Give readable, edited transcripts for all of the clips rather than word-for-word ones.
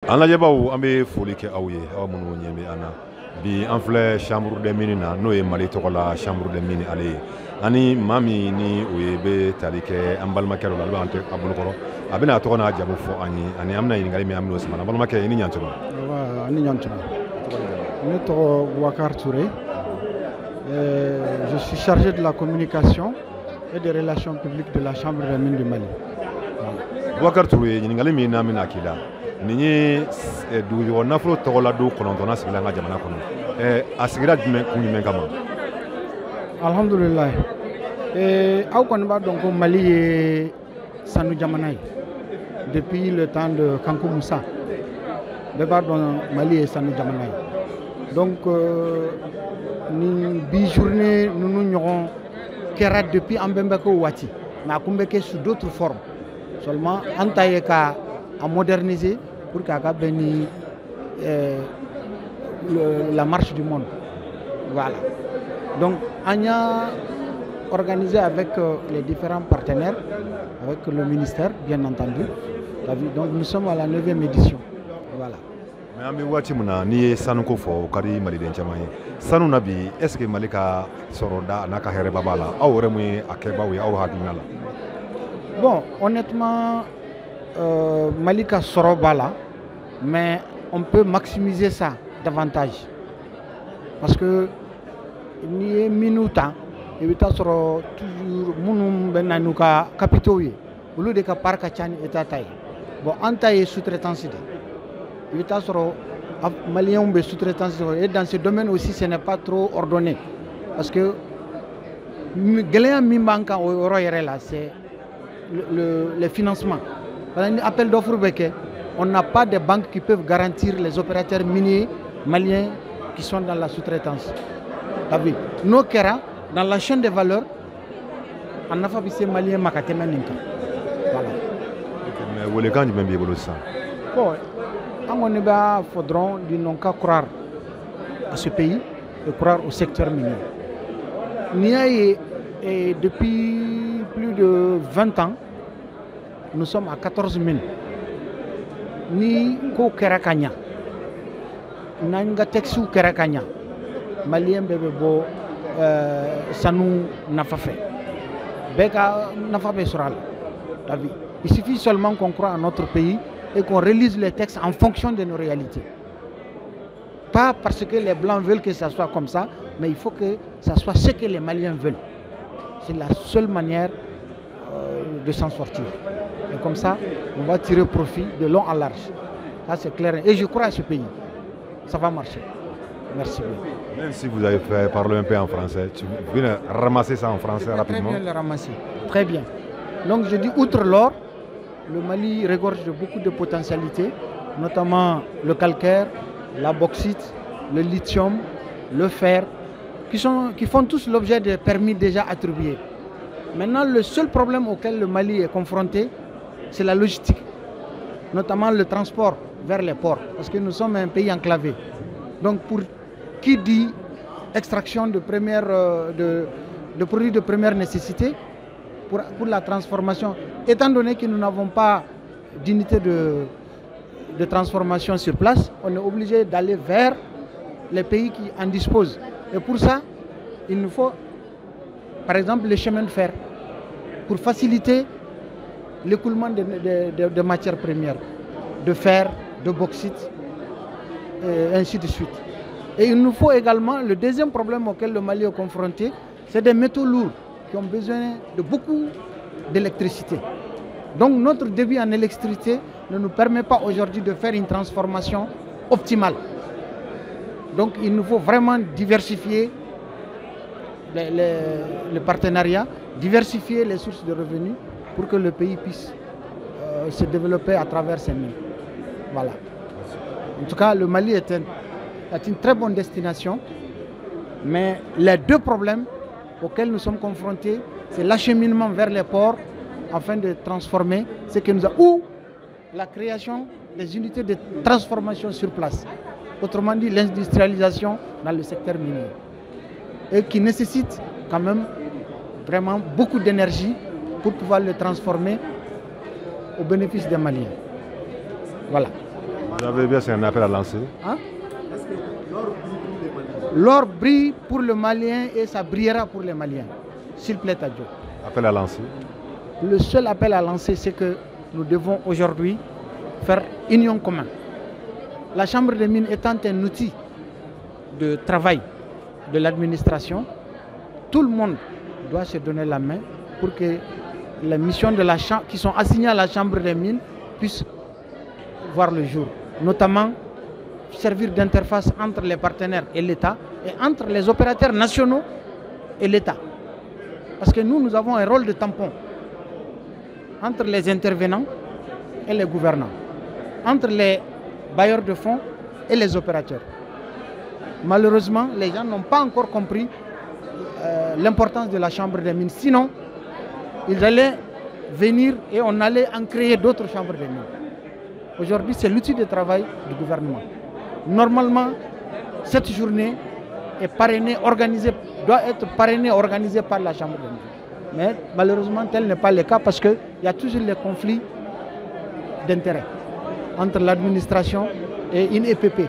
An lajɛbaaw an bɛ foli kɛ aw ye aw minnu ɲɛ bɛ an na bi an filɛ chambre des mines na n'o ye Mali tɔgɔ la chambre des mines ale ye ani maa min ni o ye bɛ tali kɛ an balimakɛ dɔ la ale b'an tɛ a bolokɔrɔ a bɛna a tɔgɔ n'a jamu fɔ an ye ani an bɛna ɲininkali min an bɛn'o sama balimakɛ i ni ɲantuma. Ni ɲantuma. Ne tɔgɔ Boubacar Touré. Je suis chargé de la communication et des relations publiques de la chambre des mines du Mali. Boubacar Touré ɲininkali min n'an bɛna k'i la nin ye dugujɔ nafolo tɔgɔ la don 9 sigila an ka jamana kɔnɔ a sigira jumɛn kun jumɛn kama. Alhamdulillah aw kɔni b'a dɔn ko Mali ye sanu jamana ye depuis le temps de Kankou Moussa bɛɛ b'a dɔn Mali ye sanu jamana ye donc ni bi journée ninnu ɲɔgɔn kɛra depuis an bɛnbakɛw waati mais a kun bɛ kɛ sous d'autres formes seulement an ta ye ka a moderniser pour qu'à bɛn la marche du monde. Voilà. Donc, on a organisé avec les différents partenaires, avec le ministère, bien entendu. Donc, nous sommes à la 9e édition. Voilà. Mais an bɛ waati min na n'i ye sanuko fɔ o ka di maliden caman ye sanu na bi est ce que Mali ka sɔrɔ da n'a ka hɛrɛba b'a la aw yɛrɛ mun ye a kɛbaaw ye aw hakilina la. Bon, honnêtement, Mali ka sɔrɔ b'a la mais on peut maximiser ça davantage parce que n'i ye minnu ta i bɛ taa sɔrɔ toujours minnu bɛ na n'u ka capitaux ye olu de ka part ka ca ni État ta ye bon an ta ye sous-traitance de i bɛ taa sɔrɔ Maliens bɛ sous-traitance et dans ce domaine aussi ce n'est pas trop ordonné parce que gɛlɛya min b'an kan o yɔrɔ yɛrɛ la c'est le financement. Appel d'offres, on n'a pas de banques qui peuvent garantir les opérateurs miniers maliens qui sont dans la sous-traitance. Nos Kera, dans la chaîne de valeur, on a fait ces maliens makatema ninka. Voilà. Mais vous les gagnez même bien ça. Bon, il faudra non qu'à croire à ce pays et croire au secteur minier. Niaye, depuis plus de 20 ans, nous sommes à 14 mines. Ni ko kerakanya. Nanga texu kerakanya. Malien bebe bo sanu nafafe. Beka nafafe soral. Il suffit seulement qu'on croit à notre pays et qu'on relise les textes en fonction de nos réalités. Pas parce que les Blancs veulent que ça soit comme ça, mais il faut que ça soit ce que les Maliens veulent. C'est la seule manière de s'en sortir. Et comme ça, on va tirer profit de long en large. Ça, c'est clair. Et je crois à ce pays. Ça va marcher. Merci bien. Même si vous avez fait parler un peu en français, tu viens ramasser ça en français rapidement. Très bien le ramasser. Très bien. Donc, je dis, outre l'or, le Mali regorge de beaucoup de potentialités, notamment le calcaire, la bauxite, le lithium, le fer, qui font tous l'objet de permis déjà attribués. Maintenant, le seul problème auquel le Mali est confronté, c'est la logistique, notamment le transport vers les ports, parce que nous sommes un pays enclavé. Donc, pour qui dit extraction de produits de première nécessité, pour la transformation, étant donné que nous n'avons pas d'unité de transformation sur place, on est obligé d'aller vers les pays qui en disposent. Et pour ça, il nous faut, par exemple, les chemins de fer, pour faciliter l'écoulement de matières premières, de fer, de bauxite, et ainsi de suite. Et il nous faut également, le deuxième problème auquel le Mali est confronté, c'est des métaux lourds qui ont besoin de beaucoup d'électricité. Donc notre débit en électricité ne nous permet pas aujourd'hui de faire une transformation optimale. Donc il nous faut vraiment diversifier les partenariats, diversifier les sources de revenus pour que le pays puisse se développer à travers ces mines. Voilà. En tout cas, le Mali est une très bonne destination, mais les deux problèmes auxquels nous sommes confrontés, c'est l'acheminement vers les ports afin de transformer ce que nous avons, ou la création des unités de transformation sur place. Autrement dit, l'industrialisation dans le secteur minier. Et qui nécessite quand même vraiment beaucoup d'énergie pour pouvoir le transformer au bénéfice des Maliens. Voilà. Ça veut bien, c'est un appel à lancer. Hein? L'or brille pour le Malien et ça brillera pour les Maliens, s'il plaît à Dieu. Appel à lancer. Le seul appel à lancer, c'est que nous devons aujourd'hui faire union commune. La Chambre des mines étant un outil de travail de l'administration, tout le monde doit se donner la main pour que les missions de la chambre, qui sont assignées à la Chambre des mines puissent voir le jour. Notamment servir d'interface entre les partenaires et l'État et entre les opérateurs nationaux et l'État. Parce que nous avons un rôle de tampon entre les intervenants et les gouvernants, entre les bailleurs de fonds et les opérateurs. Malheureusement, les gens n'ont pas encore compris l'importance de la Chambre des mines. Sinon, ils allaient venir et on allait en créer d'autres chambres des mines. Aujourd'hui, c'est l'outil de travail du gouvernement. Normalement, cette journée est parrainée, doit être parrainée, organisée par la Chambre des mines. Mais malheureusement, tel n'est pas le cas parce qu'il y a toujours les conflits d'intérêts entre l'administration et une EPP.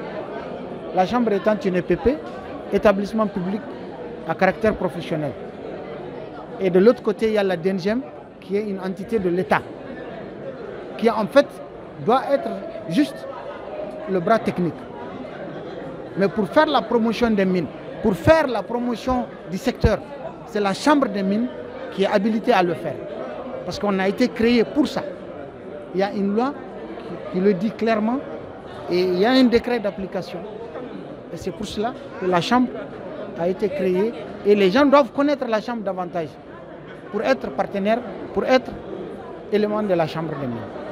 La Chambre étant une EPP, établissement public à caractère professionnel. Et de l'autre côté, il y a la DNGM, qui est une entité de l'État, qui en fait doit être juste le bras technique. Mais pour faire la promotion des mines, pour faire la promotion du secteur, c'est la Chambre des mines qui est habilitée à le faire. Parce qu'on a été créé pour ça. Il y a une loi qui le dit clairement et il y a un décret d'application. Et c'est pour cela que la Chambre a été créée et les gens doivent connaître la Chambre davantage pour être partenaire, pour être élément de la Chambre des mines.